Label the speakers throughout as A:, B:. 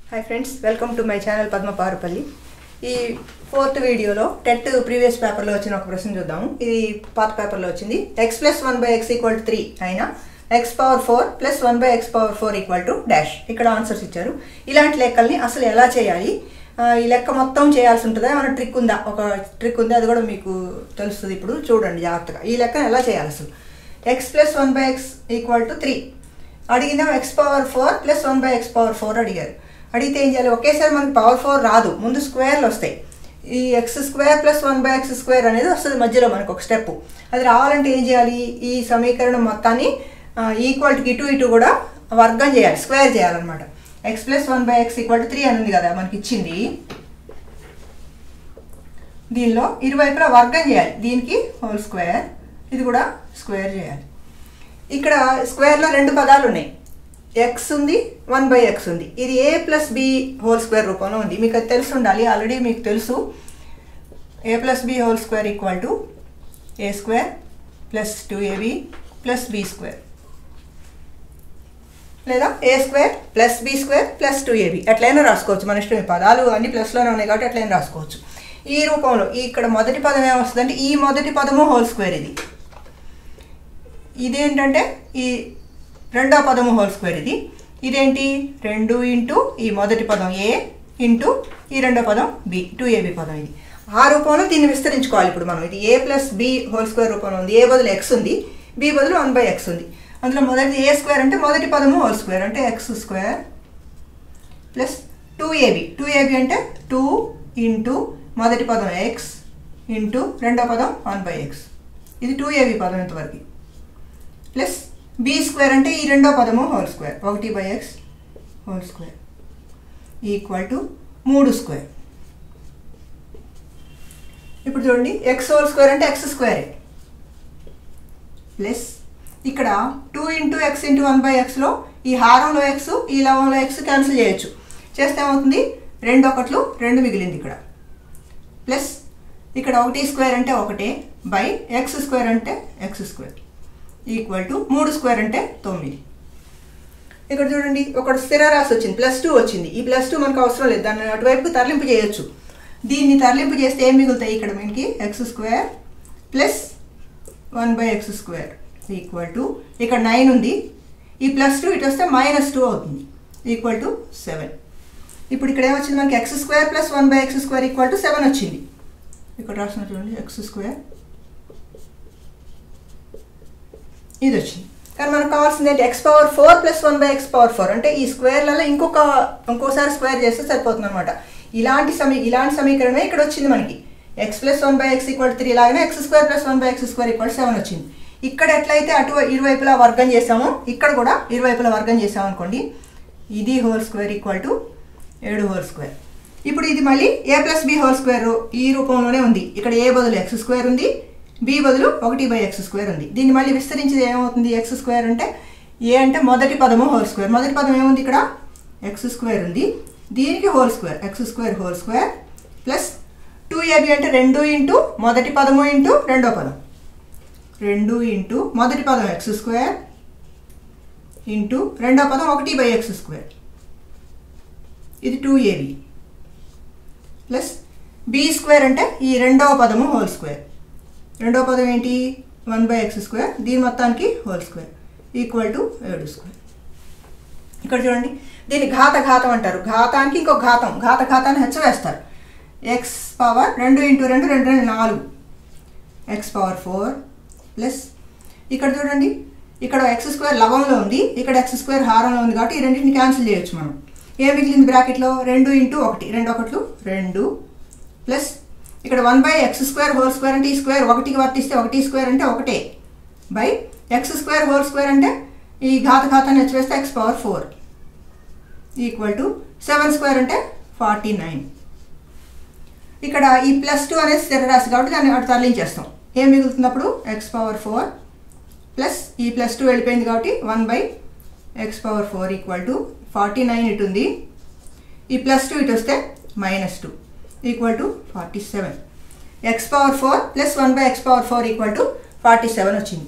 A: Hi friends, welcome to my channel Padma Parupalli. ఈ fourth వీడియోలో TET previous పేపర్లో వచ్చిన ఒక ప్రశ్న చూద్దాము. ఇది పాత పేపర్లో వచ్చింది. x + 1/x = 3 అయినా x⁴ + 1/x⁴ డాష్. ఇక్కడ ఆన్సర్స్ ఇచ్చారు. ఇలాంటి లెక్కల్ని అసలు ఎలా చేయాలి, ఈ లెక్క మొత్తం చేయాల్సి ఉంటుందా, ఏమైనా ట్రిక్ ఉందా? ఒక ట్రిక్ ఉంది, అది కూడా మీకు తెలుస్తుంది. ఇప్పుడు చూడండి జాగ్రత్తగా. ఈ లెక్కను ఎలా చేయాలి అసలు. x + 1/x = 3 అడిగినాం. x⁴ + 1/x⁴ అడిగారు. అడిగితే ఏం చేయాలి? ఒకేసారి మనకి పవర్ 4 రాదు, ముందు స్క్వేర్లు వస్తాయి. ఈ x² + 1/x² అనేది వస్తుంది మధ్యలో మనకు ఒక స్టెప్. అది రావాలంటే ఏం చేయాలి? ఈ సమీకరణం మొత్తాన్ని ఈక్వాలిటీకి ఇటు ఇటు కూడా వర్గం చేయాలి, స్క్వేర్ చేయాలన్నమాట. x + 1/x = 3 అని ఉంది కదా మనకి ఇచ్చింది. దీనిలో ఇరువైపులా వర్గం చేయాలి. దీనికి హోల్ స్క్వేర్, ఇది కూడా స్క్వేర్ చేయాలి. ఇక్కడ స్క్వేర్లో రెండు పదాలు ఉన్నాయి, x ఉంది, 1/x ఉంది. ఇది a + b² రూపంలో ఉంది. మీకు అది తెలిసి ఉండాలి, ఆల్రెడీ మీకు తెలుసు. a + b² = a² + 2ab + b² లేదా a² + b² + 2ab అట్లయినా రాసుకోవచ్చు, మన ఇష్టం. ఈ పదాలు అన్ని ప్లస్లోనే ఉన్నాయి కాబట్టి అట్లయినా రాసుకోవచ్చు. ఈ రూపంలో ఇక్కడ మొదటి పదం ఏమొస్తుందంటే ఈ మొదటి పదము హోల్ స్క్వేర్, ఇదేంటంటే ఈ రెండో పదము హోల్ స్క్వేర్, ఇదేంటి 2 ఇంటూ ఈ మొదటి పదం a ఇంటూ ఈ రెండో పదం b, 2ab పదం. ఇది ఆ రూపంలో దీన్ని విస్తరించుకోవాలి. ఇప్పుడు మనం ఇది a + b² రూపంలో ఉంది. a బదులు x ఉంది, b బదులు 1/x ఉంది. అందులో మొదటి a² అంటే మొదటి పదము హోల్ స్క్వేర్ అంటే x² + 2ab. 2ab అంటే 2 ఇంటూ మొదటి పదం x ఇంటూ రెండో పదం 1/x. ఇది 2ab పదం ఇంతవరకు. ప్లస్ b² అంటే ఈ రెండో పదము హోల్ స్క్వేర్ 1/x² = 3². ఇప్పుడు చూడండి, x² అంటే x² ప్లస్ ఇక్కడ 2 ఇంటూ x ఇంటూ 1/xలో ఈ హారంలో x ఈ లవంలో x క్యాన్సిల్ చేయొచ్చు. చేస్తే ఏమవుతుంది? 2 1 2 మిగిలింది ఇక్కడ. ప్లస్ ఇక్కడ 1² అంటే 1 బై x² అంటే x² = 3² అంటే 9. ఇక్కడ చూడండి, ఒక స్థిర రాశి వచ్చింది, +2 వచ్చింది. ఈ +2 మనకు అవసరం లేదు, దాన్ని అటువైపు తరలింపు చేయొచ్చు. దీన్ని తరలింపు చేస్తే ఏం మిగులుతాయి? ఇక్కడ మనకి x² + 1/x² ఇక్కడ 9 ఉంది. ఈ +2 ఇటు వస్తే -2 అవుతుంది, = 7. ఇప్పుడు ఇక్కడ ఏమొచ్చింది మనకి? x² + 1/x² = 7 వచ్చింది. ఇక్కడ రాసిన చూడండి, x² ఇది వచ్చింది. కానీ మనకు కావాల్సింది ఏంటి? x⁴ + 1/x⁴ అంటే ఈ స్క్వేర్లలో ఇంకోసారి స్క్వేర్ చేస్తే సరిపోతుంది అనమాట. ఇలాంటి సమీకరణమే ఇక్కడ వచ్చింది మనకి. x + 1/x = 3 లాగానే x² + 1/x² = 7 వచ్చింది. ఇక్కడ ఎట్లయితే అటు ఇరువైపులా వర్గం చేసామో ఇక్కడ కూడా ఇరువైపులా వర్గం చేసాము అనుకోండి, ఇది హోల్ స్క్వేర్ = 7² ఇప్పుడు ఇది మళ్ళీ a + b² ఈ రూపంలోనే ఉంది. ఇక్కడ a బదులు x² ఉంది, b బదులు 1/x² ఉంది. దీన్ని మళ్ళీ విస్తరించేది ఏమవుతుంది? x² అంటే a అంటే మొదటి పదము హోల్ స్క్వేర్. మొదటి పదం ఏముంది? ఇక్కడ x² ఉంది, దీనికి whole square x² plus 2ab అంటే 2 ఇంటూ మొదటి పదము ఇంటూ రెండో పదం, 2 ఇంటూ మొదటి పదం x² ఇంటూ రెండో పదం 1/x², ఇది 2ab ప్లస్ b² అంటే ఈ రెండవ పదము హోల్ స్క్వేర్. రెండో పదం ఏంటి? 1/x², దీని మొత్తానికి హోల్ స్క్వేర్ = 7². ఇక్కడ చూడండి, దీన్ని ఘాతం అంటారు. ఘాతానికి ఇంకొక ఘాతాన్ని హెచ్చవేస్తారు. x power 2 into 2 2 4 x⁴ plus ఇక్కడ చూడండి, ఇక్కడ x² లవంలో ఉంది, ఇక్కడ x² హారంలో ఉంది కాబట్టి ఈ రెండింటిని క్యాన్సిల్ చేయొచ్చు మనం. ఏం మిగిలింది బ్రాకెట్లో? 2 ఇంటూ 1 2 1 2 ప్లస్ ఇక్కడ 1/x² అంటే ఈ స్క్వేర్ 1కి వర్తిస్తే 1² అంటే 1 బై x² అంటే ఈ ఘాతాన్ని హెచ్చవేస్తే x⁴ = 7² అంటే 49. ఇక్కడ ఈ +2 అనేది స్థిర రాశి కాబట్టి దాన్ని అటు తరలించేస్తాం. ఏం మిగులుతున్నప్పుడు? x⁴ ప్లస్ ఈ +2 వెళ్ళిపోయింది కాబట్టి 1/x⁴ = 49 ఇటు ఉంది. ఈ +2 ఇటు వస్తే -2 = 47. x⁴ + 1/x⁴ = 47 వచ్చింది.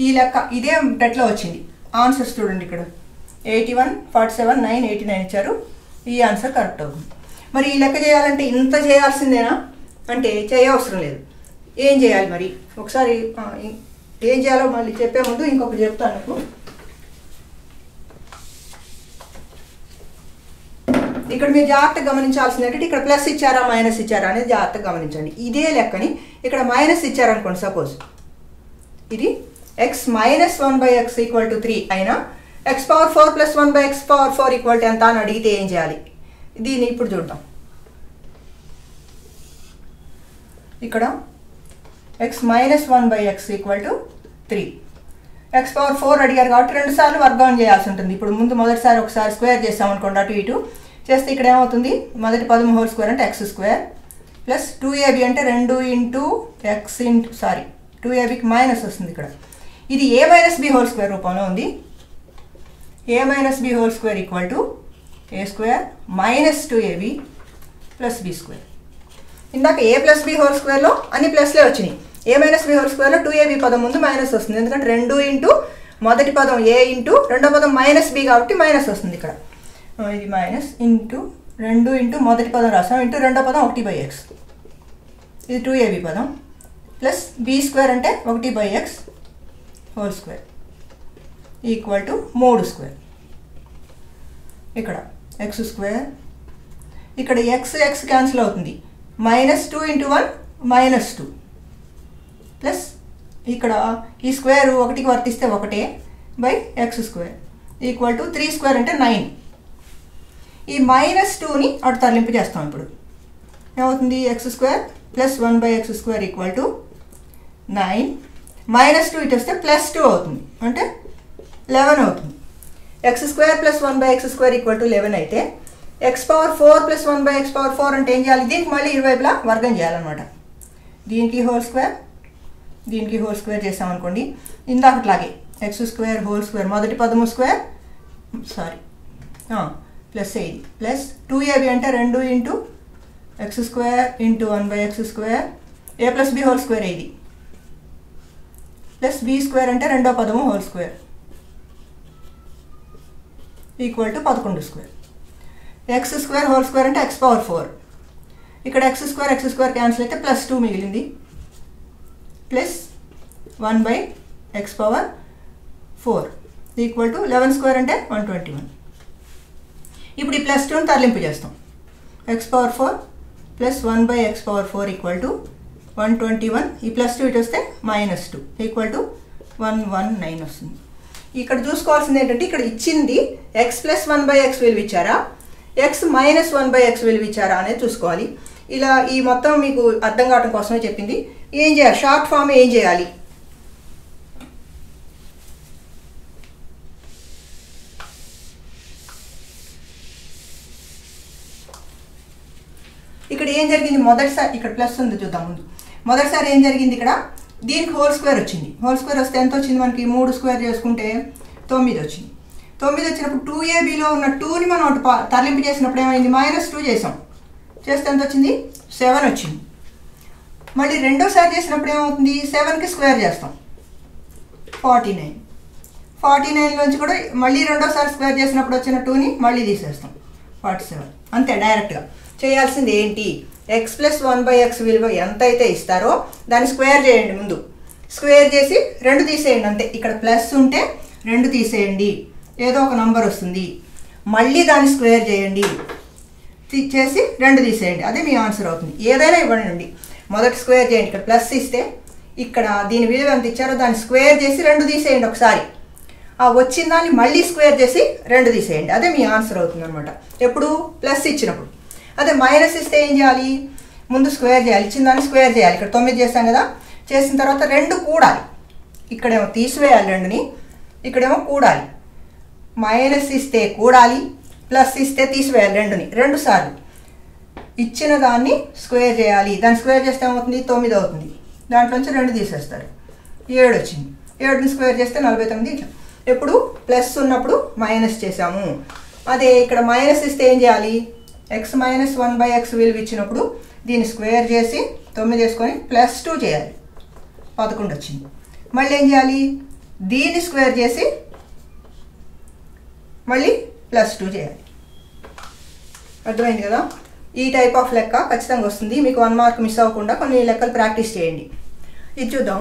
A: ఈ లెక్క ఇదే టెట్లో వచ్చింది. ఆన్సర్స్ చూడండి, ఇక్కడ 81 47 9 89 ఇచ్చారు. ఈ ఆన్సర్ కరెక్ట్ అవుతుంది. మరి ఈ లెక్క చేయాలంటే ఇంత చేయాల్సిందేనా అంటే చేయవసరం లేదు. ఏం చేయాలి మరి ఒకసారి ఏం చేయాలో మళ్ళీ చెప్పే ముందు ఇంకొకటి చెప్తాను మీకు. ఇక్కడ మీరు జాగ్రత్తగా గమనించాల్సింది ఏంటంటే ఇక్కడ ప్లస్ ఇచ్చారా మైనస్ ఇచ్చారా అనేది జాగ్రత్తగా గమనించండి. ఇదే లెక్కని ఇక్కడ మైనస్ ఇచ్చారనుకోండి, సపోజ్ ఇది ఎక్స్ మైనస్ 1/x = 3 అయినా x⁴ + 1/x⁴ ఎంత అని అడిగితే ఏం చేయాలి? దీన్ని ఇప్పుడు చూద్దాం. ఇక్కడ x మైనస్ 1/x = 3. x⁴ అడిగారు కాబట్టి 2 సార్లు వర్గం చేయాల్సి ఉంటుంది. ఇప్పుడు ముందు మొదటిసారి ఒకసారి స్క్వేర్ చేసామనుకోండి, అటు ఇటు చేస్తే ఇక్కడ ఏమవుతుంది, మొదటి పదం హోల్ స్క్వేర్ అంటే x² ప్లస్ 2ab అంటే 2abకి మైనస్ వస్తుంది. ఇక్కడ ఇది a minus b whole square రూపంలో ఉంది. a minus b whole square = a² minus 2ab plus b². ఇందాక a ప్లస్ b హోల్ స్క్వేర్లో అన్ని ప్లస్లే వచ్చినాయి. a మైనస్ b హోల్ స్క్వేర్లో 2ab పదం ముందు మైనస్ వస్తుంది, ఎందుకంటే 2 ఇంటూ మొదటి పదం a ఇంటూ రెండో పదం మైనస్ b కాబట్టి మైనస్ వస్తుంది. ఇక్కడ ఇది మైనస్ ఇంటూ 2 ఇంటూ మొదటి పదం రాసాం ఇంటూ రెండో పదం 1/x, ఇది 2ab పదం ప్లస్ b² అంటే 1/x హోల్ స్క్వేర్ = 3². ఇక్కడ x², ఇక్కడ x క్యాన్సిల్ అవుతుంది, -2 × 1 -2 ప్లస్ ఇక్కడ ఈ స్క్వేర్ 1కి వర్తిస్తే 1/x² = 3² అంటే 9. ఈ -2ని అటు తరలింపు చేస్తాం. ఇప్పుడు ఏమవుతుంది, x² ప్లస్ 1/x² = 9, -2 ఇటు వస్తే +2 అవుతుంది, అంటే 11 అవుతుంది. x² ప్లస్ 1/x² = 11 అయితే x⁴ ప్లస్ 1/x⁴ అంటే ఏం చేయాలి, దీనికి మళ్ళీ ఇరువైపులా వర్గం చేయాలన్నమాట. దీనికి హోల్ స్క్వేర్, దీనికి హోల్ స్క్వేర్ చేసామనుకోండి, ఇందాకట్లాగే x² హోల్ స్క్వేర్ మొదటి పదము స్క్వేర్ ప్లస్ ఇది ప్లస్ 2ab అంటే 2 into x² into 1/x², a plus b whole square ఇది ప్లస్ b² అంటే రెండో పదము whole square = 11². x² whole square అంటే x⁴. ఇక్కడ x² క్యాన్సిల్ అయితే +2 మిగిలింది ప్లస్ 1/x⁴ = 11² అంటే 121. ఇప్పుడు ఈ +2ని తరలింపు చేస్తాం. x⁴ ప్లస్ 1/x⁴ = 121, ఈ +2 ఇటు వస్తే -2 = 119 వస్తుంది. ఇక్కడ చూసుకోవాల్సింది ఏంటంటే ఇక్కడ ఇచ్చింది x + 1/x విలువ ఇచ్చారా, x - 1/x విలువ ఇచ్చారా అనేది చూసుకోవాలి. ఇలా ఈ మొత్తం మీకు అర్థం కావడం కోసమే చెప్పింది. ఏం చేయాలి, షార్ట్ ఫామ్ ఏం చేయాలి, ఇక్కడ ఏం జరిగింది, మొదటిసారి ఇక్కడ ప్లస్ ఉంది చూద్దాం ముందు. మొదటిసారి ఏం జరిగింది, ఇక్కడ దీనికి హోల్ స్క్వేర్ వచ్చింది. హోల్ స్క్వేర్ వస్తే ఎంత వచ్చింది మనకి, 3 స్క్వేర్ చేసుకుంటే 9 వచ్చింది. 9 వచ్చినప్పుడు 2abలో ఉన్న 2ని మనం అటు తరలింపు చేసినప్పుడు ఏమైంది, -2 చేసాం, చేస్తే ఎంత వచ్చింది, 7 వచ్చింది. మళ్ళీ రెండోసారి చేసినప్పుడు ఏమవుతుంది, 7కి స్క్వేర్ చేస్తాం 49. 49లోంచి కూడా మళ్ళీ రెండోసారి స్క్వేర్ చేసినప్పుడు వచ్చిన 2ని మళ్ళీ తీసేస్తాం 47. అంతే, డైరెక్ట్గా చేయాల్సింది ఏంటి, x + 1/x విలువ ఎంత అయితే ఇస్తారో దాన్ని స్క్వేర్ చేయండి. ముందు స్క్వేర్ చేసి 2 తీసేయండి, అంతే. ఇక్కడ ప్లస్ ఉంటే 2 తీసేయండి, ఏదో ఒక నంబర్ వస్తుంది, మళ్ళీ దాన్ని స్క్వేర్ చేయండి, చేసి 2 తీసేయండి, అదే మీ ఆన్సర్ అవుతుంది. ఏదైనా ఇవ్వండి, మొదటి స్క్వేర్ చేయండి, ఇక్కడ ప్లస్ ఇస్తే ఇక్కడ దీని విలువ ఎంత ఇచ్చారో దాన్ని స్క్వేర్ చేసి 2 తీసేయండి ఒకసారి, ఆ వచ్చిన దాన్ని మళ్ళీ స్క్వేర్ చేసి 2 తీసేయండి, అదే మీ ఆన్సర్ అవుతుంది అనమాట. ఎప్పుడు ప్లస్ ఇచ్చినప్పుడు. అదే మైనస్ ఇస్తే ఏం చేయాలి, ముందు స్క్వేర్ చేయాలి, ఇచ్చిన దాన్ని స్క్వేర్ చేయాలి. ఇక్కడ 9 చేస్తాం కదా, చేసిన తర్వాత 2 కూడాలి, ఇక్కడేమో తీసివేయాలి 2ని, ఇక్కడేమో కూడాలి. మైనస్ ఇస్తే కూడాలి, ప్లస్ ఇస్తే తీసివేయాలి 2ని 2 సార్లు. ఇచ్చిన దాన్ని స్క్వేర్ చేయాలి, దాన్ని స్క్వేర్ చేస్తే ఏమవుతుంది, 9 అవుతుంది. దాంట్లోంచి 2 తీసేస్తారు, 7 వచ్చింది. 7ని స్క్వేర్ చేస్తే 49. ఎప్పుడు ప్లస్ ఉన్నప్పుడు మైనస్ చేసాము. అదే ఇక్కడ మైనస్ ఇస్తే ఏం చేయాలి, x - 1/x విలువ ఇచ్చినప్పుడు దీన్ని స్క్వేర్ చేసి 9 వేసుకొని +2 చేయాలి, 11 వచ్చింది. మళ్ళీ ఏం చేయాలి, దీన్ని స్క్వేర్ చేసి మళ్ళీ +2 చేయాలి. అర్థమైంది కదా? ఈ టైప్ ఆఫ్ లెక్క ఖచ్చితంగా వస్తుంది. మీకు 1 మార్క్ మిస్ అవ్వకుండా కొన్ని లెక్కలు ప్రాక్టీస్ చేయండి. ఇది చూద్దాం.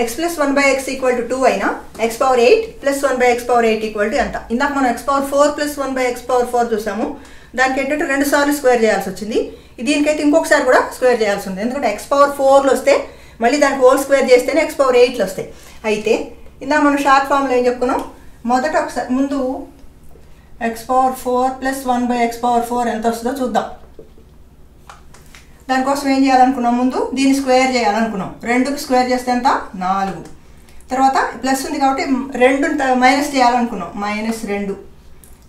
A: x + 1/x = 2 అయినా x పవర్ 8 + 1/x పవర్ 8 = ఎంత? ఇందాక మనం x పవర్ 4 + 1/x పవర్ 4 చూసాము. దానికి ఏంటంటే 2 సార్లు స్క్వేర్ చేయాల్సి వచ్చింది. దీనికైతే ఇంకొకసారి కూడా స్క్వేర్ చేయాల్సి ఉంది. ఎందుకంటే x పవర్ 4లో వస్తే మళ్ళీ దానికి హోల్ స్క్వేర్ చేస్తేనే x పవర్ 8లో వస్తాయి. అయితే ఇందాక మనం షార్ట్ ఫామ్లో ఏం చెప్పుకున్నాం? మొదట ఒకసారి ముందు x పవర్ 4 + 1/x పవర్ 4 ఎంత వస్తుందో చూద్దాం. దానికోసం ఏం చేయాలనుకున్నాం? ముందు దీన్ని స్క్వేర్ చేయాలనుకున్నాం. 2కి స్క్వేర్ చేస్తే ఎంత? 4. తర్వాత ప్లస్ ఉంది కాబట్టి 2 మైనస్ చేయాలనుకున్నాం. -2.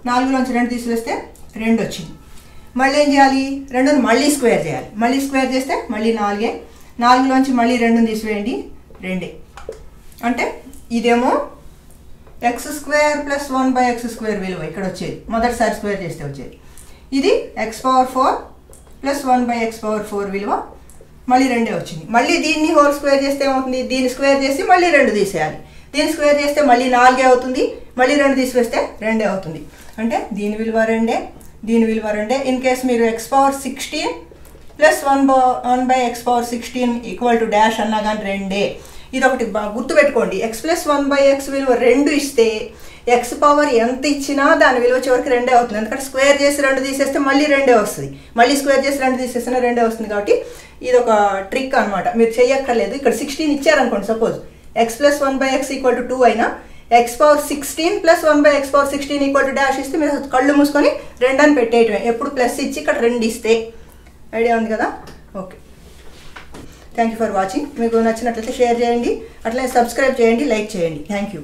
A: 4లోంచి 2 తీసివేస్తే 2 వచ్చింది. మళ్ళీ ఏం చేయాలి? 2ని మళ్ళీ స్క్వేర్ చేయాలి. మళ్ళీ స్క్వేర్ చేస్తే మళ్ళీ 4. 4లోంచి మళ్ళీ 2ని తీసివేయండి, 2. అంటే ఇదేమో x² + 1/x² విలువ ఇక్కడ వచ్చేది. మొదటిసారి స్క్వేర్ చేస్తే వచ్చేది. ఇది x పవర్ 4 + 1/x పవర్ 4 విలువ మళ్ళీ 2 వచ్చింది. మళ్ళీ దీన్ని హోల్ స్క్వేర్ చేస్తే ఏమవుతుంది? దీన్ని స్క్వేర్ చేసి మళ్ళీ 2 తీసేయాలి. దీన్ని స్క్వేర్ చేస్తే మళ్ళీ 4 అవుతుంది. మళ్ళీ 2 తీసివేస్తే 2 అవుతుంది. అంటే దీని విలువ 2, దీని విలువ 2. ఇన్ కేస్ మీరు x power 16 + 1/x power 16 = dash అన్నా కానీ 2. ఇది ఒకటి గుర్తుపెట్టుకోండి. x + 1/x విలువ 2 ఇస్తే x పవర్ ఎంత ఇచ్చినా దాని విలువ చివరికి 2 అవుతుంది. ఎందుకంటే స్క్వేర్ చేసి 2 తీసేస్తే మళ్ళీ 2 వస్తుంది. మళ్ళీ స్క్వేర్ చేసి 2 తీసేస్తే 2 వస్తుంది. కాబట్టి ఇది ఒక ట్రిక్ అనమాట. మీరు చేయక్కర్లేదు. ఇక్కడ 16 ఇచ్చారనుకోండి. సపోజ్ x + 1/x = 2 అయినా x power 16 + 1/x power 16 = dash ఇస్తే మీరు కళ్ళు మూసుకొని 2 అని పెట్టేయటమే. ఎప్పుడు ప్లస్ ఇచ్చి ఇక్కడ 2 ఇస్తే. ఐడియా ఉంది కదా? Okay, thank you for watching. మీకు నచ్చినట్లయితే షేర్ చేయండి, అట్లనే సబ్స్క్రైబ్ చేయండి, లైక్ చేయండి. Thank you.